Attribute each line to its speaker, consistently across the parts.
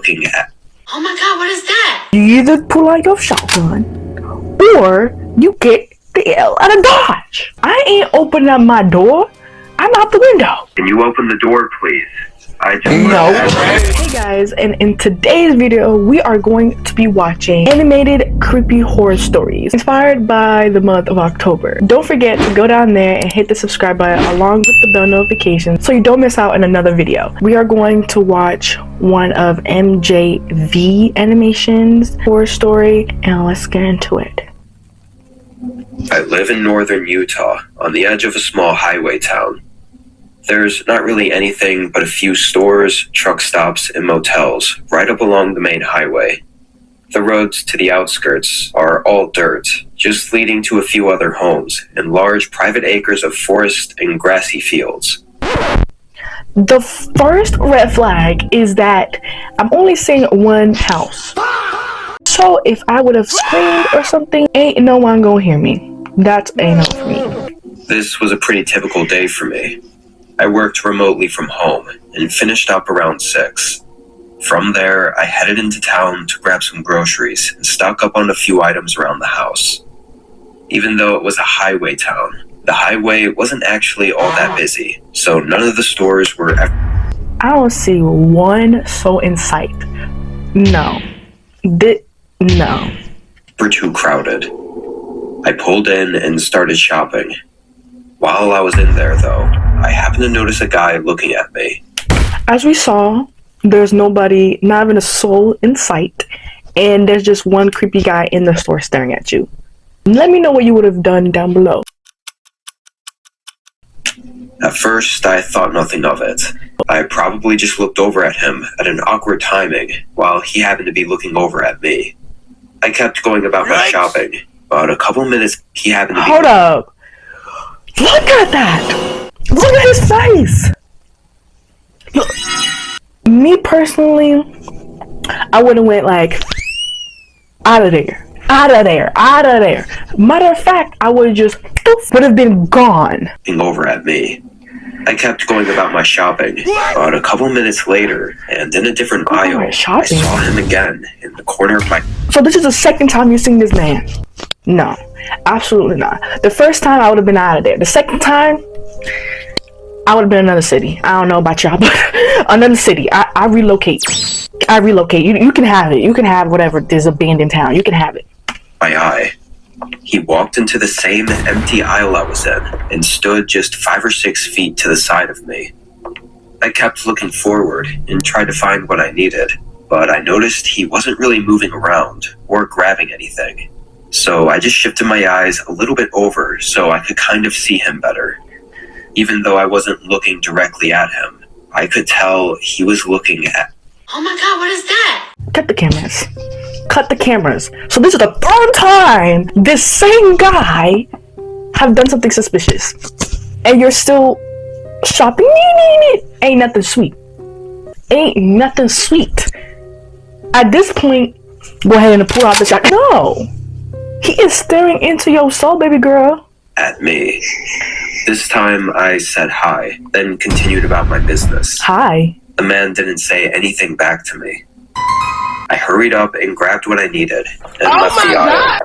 Speaker 1: looking at.
Speaker 2: Oh my god, what is that?
Speaker 3: You either pull out your shotgun or you get the hell out of Dodge. I ain't opening up my door. I'm out the window.
Speaker 1: Can you open the door, please?
Speaker 3: No. Hey guys, and in today's video, we are going to be watching animated creepy horror stories inspired by the month of October. Don't forget to go down there and hit the subscribe button along with the bell notification so you don't miss out on another video. We are going to watch one of MJV Animation's horror story, and let's get into it.
Speaker 1: I live in northern Utah, on the edge of a small highway town. There's not really anything but a few stores, truck stops, and motels right up along the main highway. The roads to the outskirts are all dirt, just leading to a few other homes and large private acres of forest and grassy fields.
Speaker 3: The first red flag is that I'm only seeing one house. So if I would have screamed or something, ain't no one gonna hear me. That's a no for me.
Speaker 1: This was a pretty typical day for me. I worked remotely from home and finished up around 6. From there, I headed into town to grab some groceries and stock up on a few items around the house. Even though it was a highway town, the highway wasn't actually all that busy, so none of the stores were
Speaker 3: I don't see one soul in sight. No. No.
Speaker 1: were too crowded. I pulled in and started shopping. While I was in there, though, I happened to notice a guy looking at me.
Speaker 3: As we saw, there's nobody, not even a soul in sight, and there's just one creepy guy in the store staring at you. Let me know what you would have done down below.
Speaker 1: At first, I thought nothing of it. I probably just looked over at him at an awkward timing while he happened to be looking over at me. I kept going about my shopping, but a couple minutes he happened to be—
Speaker 3: Hold up! Look at that! Look at his face! Look, me personally, I would have went like, out of there, out of there, out of there. Matter of fact, I would have just would have been gone.
Speaker 1: looking over at me. I kept going about my shopping, but a couple minutes later, and in a different aisle, I saw him again in the corner of my—
Speaker 3: So this is the second time you've seen this man? No, absolutely not. The first time I would have been out of there. The second time, I would have been in another city. I don't know about y'all, but another city. I relocate. I relocate. You can have it. You can have whatever this abandoned town. You can have it.
Speaker 1: my eye. He walked into the same empty aisle I was in and stood just 5 or 6 feet to the side of me. I kept looking forward and tried to find what I needed, but I noticed he wasn't really moving around or grabbing anything. So I just shifted my eyes a little bit over so I could kind of see him better. Even though I wasn't looking directly at him, I could tell he was looking at—
Speaker 2: Oh my god, what is that?
Speaker 3: Cut the cameras. Cut the cameras. So this is the third time this same guy have done something suspicious, and you're still shopping. Ain't nothing sweet. Ain't nothing sweet. At this point, go ahead and pull out the shot. No, he is staring into your soul, baby girl.
Speaker 1: at me. This time I said hi, then continued about my business.
Speaker 3: Hi.
Speaker 1: The man didn't say anything back to me. I hurried up and grabbed what I needed and left the aisle.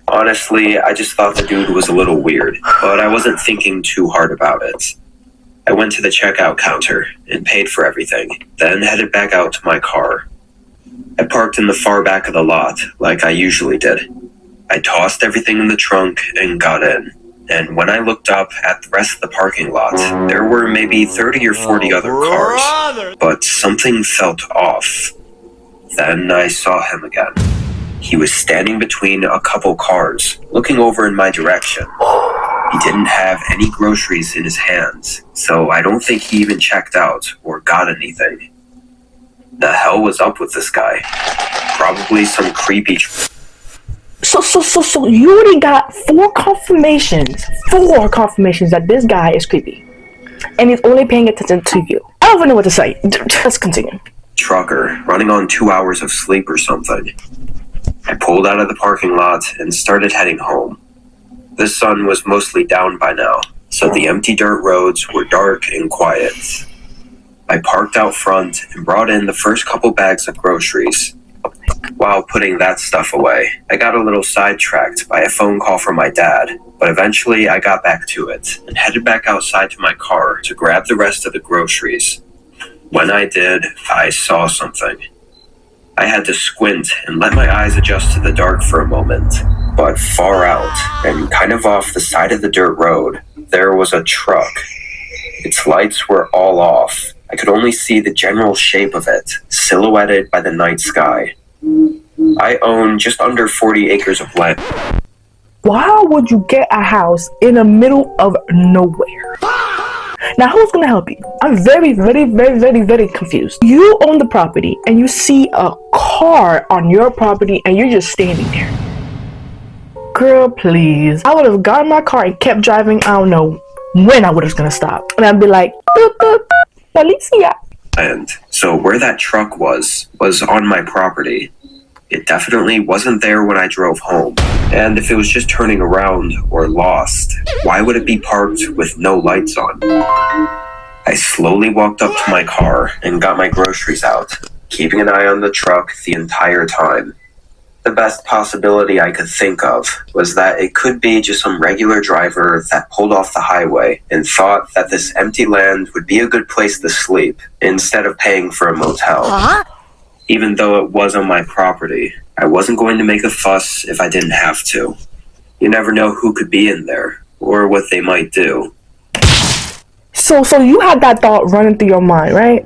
Speaker 1: Honestly, I just thought the dude was a little weird, but I wasn't thinking too hard about it. I went to the checkout counter and paid for everything, then headed back out to my car. I parked in the far back of the lot, like I usually did. I tossed everything in the trunk and got in. And when I looked up at the rest of the parking lot, there were maybe 30 or 40 other cars, but something felt off. Then I saw him again. He was standing between a couple cars, looking over in my direction. He didn't have any groceries in his hands, so I don't think he even checked out or got anything. The hell was up with this guy? Probably some creepy...
Speaker 3: So you already got 4 confirmations that this guy is creepy. And he's only paying attention to you. I don't even know what to say. Let's continue.
Speaker 1: Trucker, running on 2 hours of sleep or something. I pulled out of the parking lot and started heading home. The sun was mostly down by now, so the empty dirt roads were dark and quiet. I parked out front and brought in the first couple bags of groceries. While putting that stuff away, I got a little sidetracked by a phone call from my dad, but eventually I got back to it and headed back outside to my car to grab the rest of the groceries. When I did, I saw something. I had to squint and let my eyes adjust to the dark for a moment, but far out and kind of off the side of the dirt road, there was a truck. Its lights were all off. I could only see the general shape of it, silhouetted by the night sky. I own just under 40 acres of land.
Speaker 3: Why would you get a house in the middle of nowhere? Now, who's gonna help you? I'm very confused. You own the property and you see a car on your property and you're just standing there. Girl, please. I would have gotten my car and kept driving. I don't know when I would have gonna stop. And I'd be like, boop, boop, policia.
Speaker 1: And so where that truck was on my property. It definitely wasn't there when I drove home. And if it was just turning around or lost, why would it be parked with no lights on? I slowly walked up to my car and got my groceries out, keeping an eye on the truck the entire time. The best possibility I could think of was that it could be just some regular driver that pulled off the highway and thought that this empty land would be a good place to sleep instead of paying for a motel. Even though it was on my property, I wasn't going to make a fuss if I didn't have to. You never know who could be in there, or what they might do.
Speaker 3: So you had that thought running through your mind, right?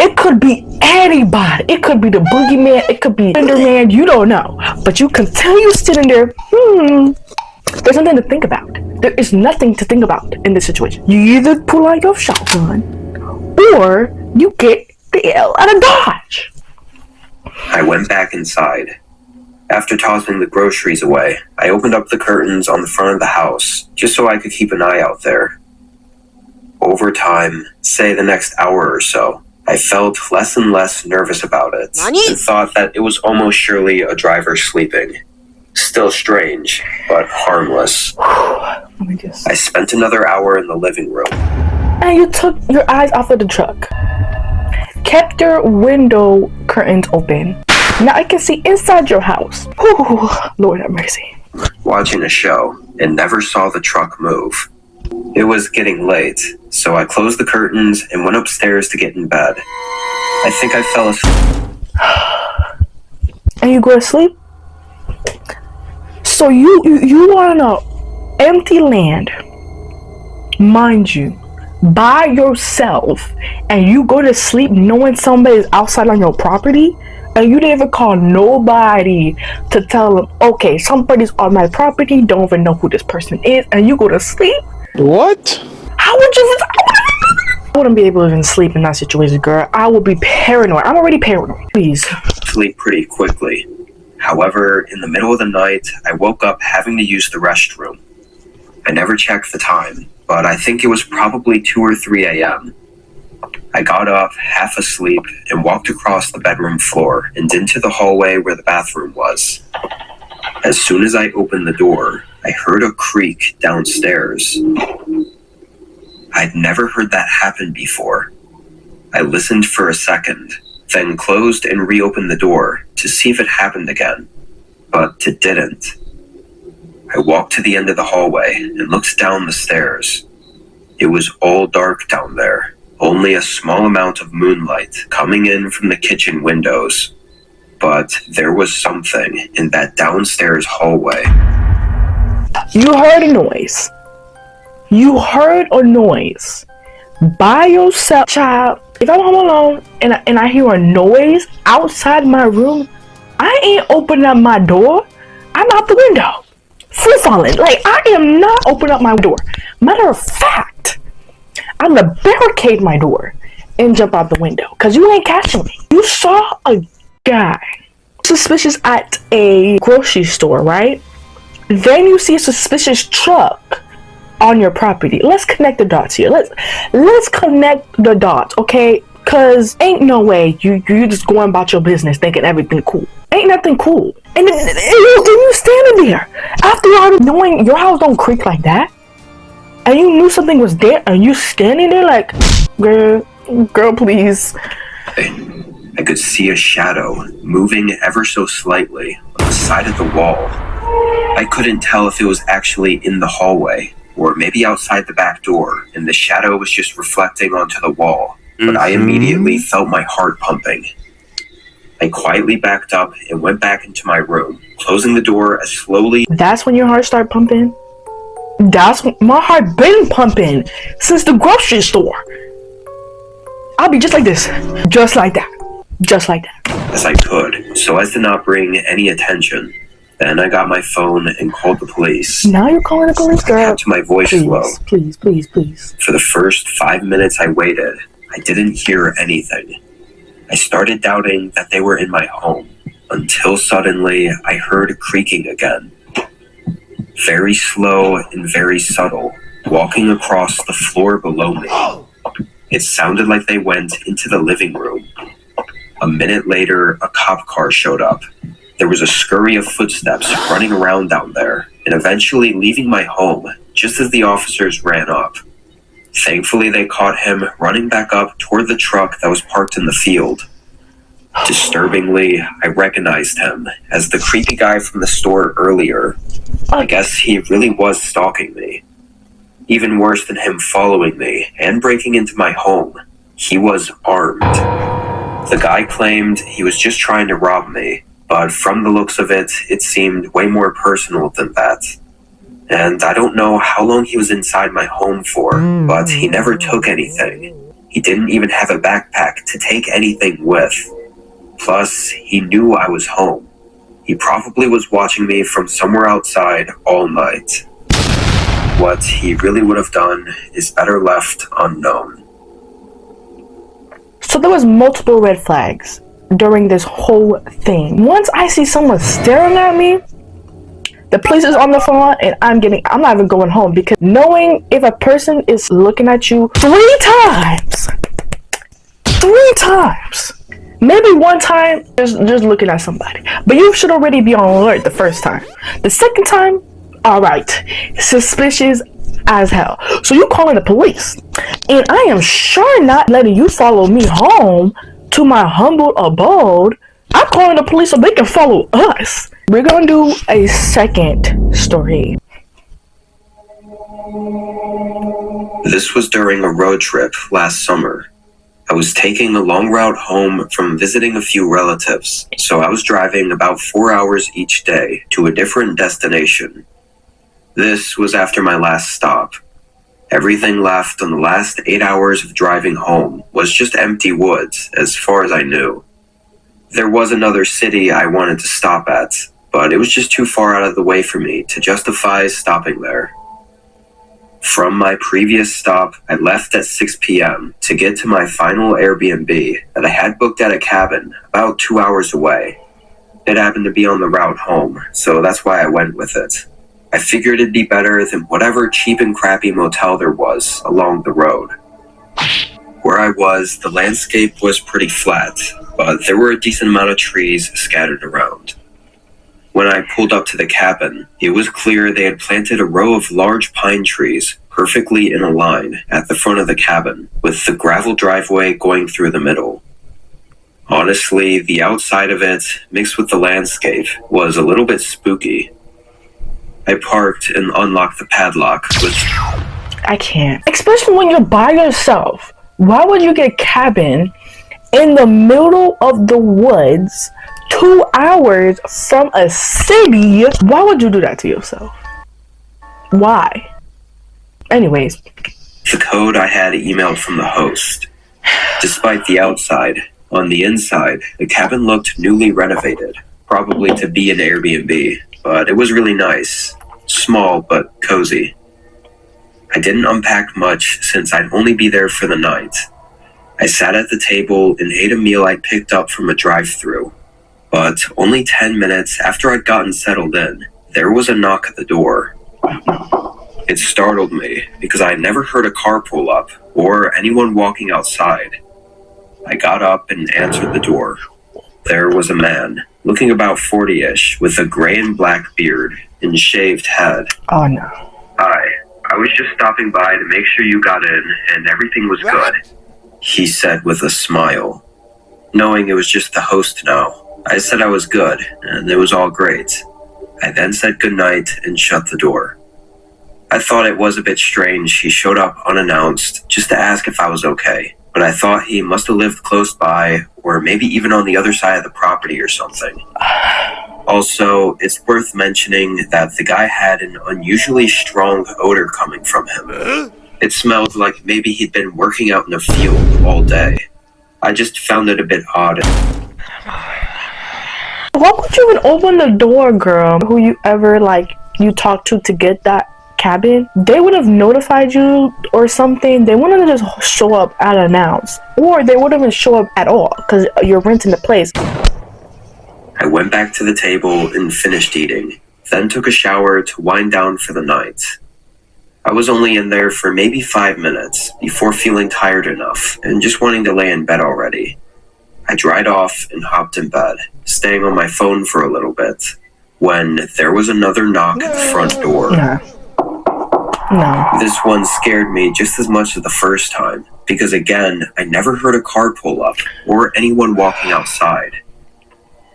Speaker 3: It could be anybody. It could be the boogeyman. It could be Enderman. You don't know. But you continue sitting there, there's something to think about. There is nothing to think about in this situation. You either pull out your shotgun, or you get the hell out of Dodge.
Speaker 1: I went back inside. After tossing the groceries away, I opened up the curtains on the front of the house, just so I could keep an eye out there. Over time, say the next hour or so, I felt less and less nervous about it, and thought that it was almost surely a driver sleeping. Still strange, but harmless. I spent another hour in the living room.
Speaker 3: And you took your eyes off of the truck. Kept your window curtains open. Now I can see inside your house. Whew, Lord have mercy.
Speaker 1: Watching a show and never saw the truck move. It was getting late, so I closed the curtains and went upstairs to get in bed. I think I fell asleep.
Speaker 3: And you go to sleep? So you are on an empty land, mind you, by yourself, and you go to sleep knowing somebody's outside on your property, and you didn't even call nobody to tell them, okay, somebody's on my property, don't even know who this person is, and you go to sleep?
Speaker 4: What?
Speaker 3: How would you? I wouldn't be able to even sleep in that situation, girl. I would be paranoid. I'm already paranoid. Please.
Speaker 1: Sleep pretty quickly. However, in the middle of the night, I woke up having to use the restroom. I never checked the time, but I think it was probably 2 or 3 a.m. I got up, half asleep, and walked across the bedroom floor and into the hallway where the bathroom was. As soon as I opened the door, I heard a creak downstairs. I'd never heard that happen before. I listened for a second, then closed and reopened the door to see if it happened again, but it didn't. I walked to the end of the hallway and looked down the stairs. It was all dark down there, only a small amount of moonlight coming in from the kitchen windows. But there was something in that downstairs hallway.
Speaker 3: You heard a noise. You heard a noise by yourself, child. If I'm home alone and I hear a noise outside my room, I ain't opening up my door. I'm out the window, free falling. Like, I am not opening up my door. Matter of fact, I'm gonna barricade my door and jump out the window, because you ain't catching me. You saw a guy suspicious at a grocery store, right? Then you see a suspicious truck on your property. Let's connect the dots here. Let's connect the dots, okay? Cause ain't no way you just going about your business thinking everything cool. Ain't nothing cool. And then you standing there after all knowing your house don't creak like that, and you knew something was there, and you standing there like, girl, Girl, please.
Speaker 1: I could see a shadow moving ever so slightly on the side of the wall. I couldn't tell if it was actually in the hallway or maybe outside the back door, and the shadow was just reflecting onto the wall. But I immediately felt my heart pumping. I quietly backed up and went back into my room, closing the door as slowly.
Speaker 3: That's when your heart started pumping? That's when my heart been pumping since the grocery store. I'll be just like this. Just like that. Just like that.
Speaker 1: As I could, so as to not bring any attention. Then I got my phone and called the police.
Speaker 3: Now you're calling the police, girl?
Speaker 1: I kept my voice low.
Speaker 3: Please, please, please.
Speaker 1: For the first 5 minutes I waited, I didn't hear anything. I started doubting that they were in my home, until suddenly I heard creaking again. Very slow and very subtle, walking across the floor below me. It sounded like they went into the living room. A minute later, a cop car showed up. There was a scurry of footsteps running around down there, and eventually leaving my home just as the officers ran up. Thankfully, they caught him running back up toward the truck that was parked in the field. Disturbingly, I recognized him as the creepy guy from the store earlier. I guess he really was stalking me. Even worse than him following me and breaking into my home, he was armed. The guy claimed he was just trying to rob me, but from the looks of it, it seemed way more personal than that. And I don't know how long he was inside my home for, but he never took anything. He didn't even have a backpack to take anything with. Plus, he knew I was home. He probably was watching me from somewhere outside all night. What he really would have done is better left unknown.
Speaker 3: So there was multiple red flags during this whole thing. Once I see someone staring at me, the police is on the phone and I'm not even going home, because knowing if a person is looking at you three times, maybe one time just looking at somebody, but you should already be on alert the first time. The second time, all right, suspicious as hell. So you calling the police, and I am sure not letting you follow me home to my humble abode. I'm calling the police so they can follow us. We're gonna do a second story.
Speaker 1: This was during a road trip last summer. I was taking a long route home from visiting a few relatives, so I was driving about 4 hours each day to a different destination. This was after my last stop. Everything left on the last 8 hours of driving home was just empty woods, as far as I knew. There was another city I wanted to stop at, but it was just too far out of the way for me to justify stopping there. From my previous stop, I left at 6 p.m. to get to my final Airbnb that I had booked at a cabin about 2 hours away. It happened to be on the route home, so that's why I went with it. I figured it'd be better than whatever cheap and crappy motel there was along the road. Where I was, the landscape was pretty flat, but there were a decent amount of trees scattered around. When I pulled up to the cabin, it was clear they had planted a row of large pine trees perfectly in a line at the front of the cabin, with the gravel driveway going through the middle. Honestly, the outside of it, mixed with the landscape, was a little bit spooky. I parked and unlocked the padlock with...
Speaker 3: I can't. Especially when you're by yourself. Why would you get a cabin in the middle of the woods, 2 hours from a city? Why would you do that to yourself? Why? Anyways.
Speaker 1: The code I had emailed from the host. Despite the outside, on the inside, the cabin looked newly renovated, probably to be an Airbnb, but it was really nice. Small, but cozy. I didn't unpack much since I'd only be there for the night. I sat at the table and ate a meal I picked up from a drive-thru. But only 10 minutes after I'd gotten settled in, there was a knock at the door. It startled me because I had never heard a car pull up or anyone walking outside. I got up and answered the door. There was a man, looking about 40-ish, with a gray and black beard and shaved head.
Speaker 3: Oh no.
Speaker 1: Hi, I was just stopping by to make sure you got in and everything was good. he said with a smile. Knowing it was just the host now, I said I was good, and it was all great. I then said goodnight and shut the door. I thought it was a bit strange he showed up unannounced just to ask if I was okay, but I thought he must have lived close by, or maybe even on the other side of the property or something. Also, it's worth mentioning that the guy had an unusually strong odor coming from him. It smelled like maybe he'd been working out in a field all day. I just found it a bit odd.
Speaker 3: Why would you even open the door, girl? Who you ever, you talked to get that cabin? They would have notified you or something. They wouldn't have just show up unannounced. Or they wouldn't even show up at all, because you're renting the place.
Speaker 1: I went back to the table and finished eating, then took a shower to wind down for the night. I was only in there for maybe 5 minutes before feeling tired enough and just wanting to lay in bed already. I dried off and hopped in bed, staying on my phone for a little bit, when there was another knock at the front door.
Speaker 3: No.
Speaker 1: This one scared me just as much as the first time, because again, I never heard a car pull up or anyone walking outside.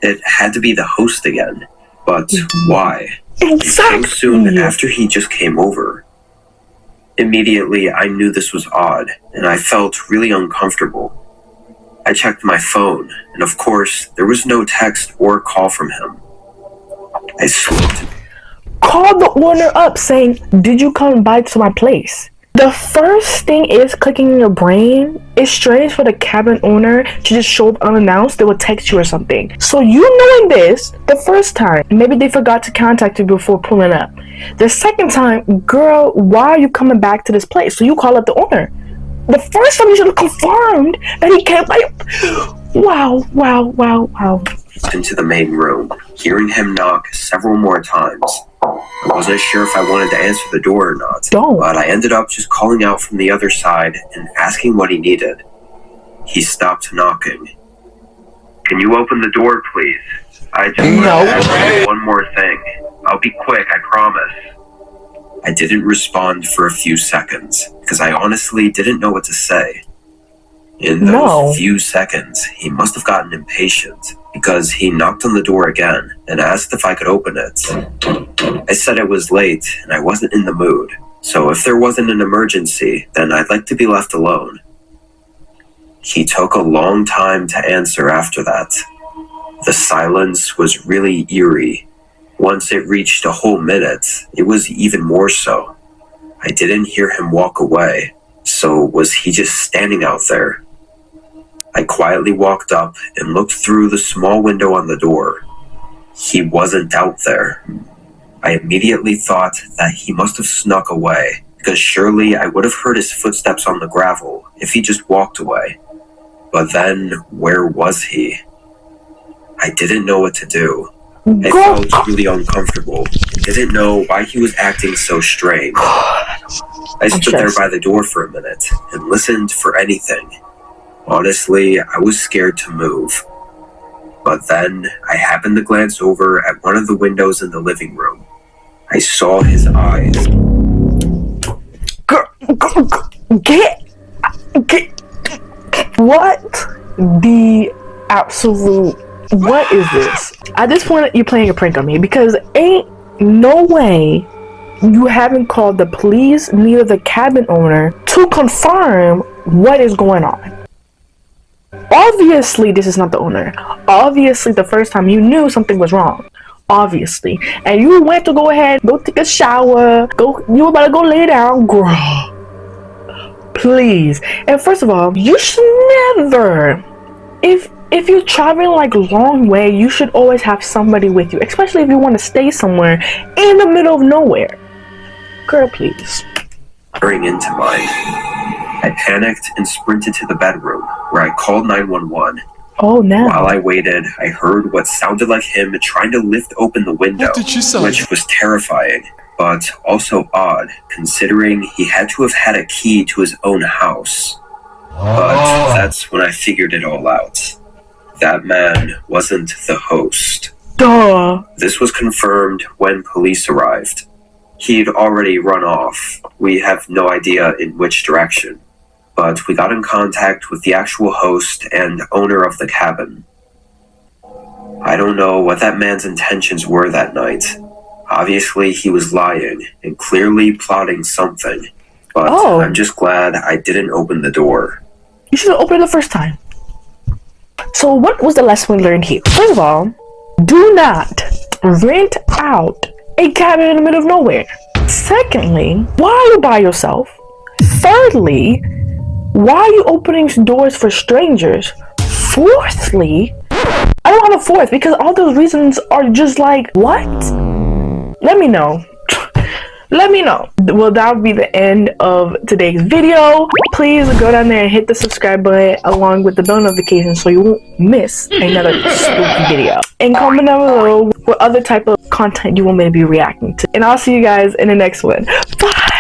Speaker 1: It had to be the host again, but why?
Speaker 3: Exactly.
Speaker 1: So soon after he just came over. Immediately, I knew this was odd, and I felt really uncomfortable. I checked my phone, and of course, there was no text or call from him. I slipped.
Speaker 3: Call the owner up saying, did you come by to my place? The first thing is clicking in your brain. It's strange for the cabin owner to just show up unannounced. They will text you or something. So you knowing this the first time, maybe they forgot to contact you before pulling up. The second time, girl, why are you coming back to this place? So you call up the owner. The first time you should have confirmed that he came by. Wow.
Speaker 1: Into the main room, hearing him knock several more times. I wasn't sure if I wanted to answer the door or not, but I ended up just calling out from the other side and asking what he needed. He stopped knocking. Can you open the door, please? I just want to ask you one more thing. I'll be quick, I promise. I didn't respond for a few seconds, because I honestly didn't know what to say. In those few seconds, he must have gotten impatient, because he knocked on the door again and asked if I could open it. I said it was late and I wasn't in the mood, so if there wasn't an emergency, then I'd like to be left alone. He took a long time to answer after that. The silence was really eerie. Once it reached a whole minute, it was even more so. I didn't hear him walk away, so was he just standing out there? I quietly walked up and looked through the small window on the door. He wasn't out there. I immediately thought that he must have snuck away, because surely I would have heard his footsteps on the gravel if he just walked away. But then, where was he? I didn't know what to do. I felt really uncomfortable. Didn't know why he was acting so strange. I stood there by the door for a minute and listened for anything. Honestly, I was scared to move. But then, I happened to glance over at one of the windows in the living room. I saw his eyes.
Speaker 3: Get what the absolute, what is this? At this point, you're playing a prank on me, because ain't no way you haven't called the police, neither the cabin owner, to confirm what is going on. Obviously, this is not the owner. Obviously, the first time you knew something was wrong. Obviously. And you went to go ahead, go take a shower, you were about to go lay down, girl. Please. And first of all, you should never, if you're traveling long way, you should always have somebody with you, especially if you want to stay somewhere in the middle of nowhere. Girl, please.
Speaker 1: Hurrying into mine, I panicked and sprinted to the bedroom, where I called 911.
Speaker 3: Oh, no.
Speaker 1: While I waited, I heard what sounded like him trying to lift open the window, which was terrifying, but also odd, considering he had to have had a key to his own house. But that's when I figured it all out. That man wasn't the host.
Speaker 3: Duh.
Speaker 1: This was confirmed when police arrived. He'd already run off. We have no idea in which direction. but we got in contact with the actual host and owner of the cabin. I don't know what that man's intentions were that night. Obviously, he was lying and clearly plotting something, but I'm just glad I didn't open the door.
Speaker 3: You should have opened it the first time. So what was the lesson we learned here? First of all, do not rent out a cabin in the middle of nowhere. Secondly, why are you by yourself? Thirdly, why are you opening doors for strangers? Fourthly, I don't have a fourth because all those reasons are just like, what? Let me know. Let me know. Well, that would be the end of today's video. Please go down there and hit the subscribe button along with the bell notification so you won't miss another spooky video. And comment down below what other type of content you want me to be reacting to. And I'll see you guys in the next one. Bye!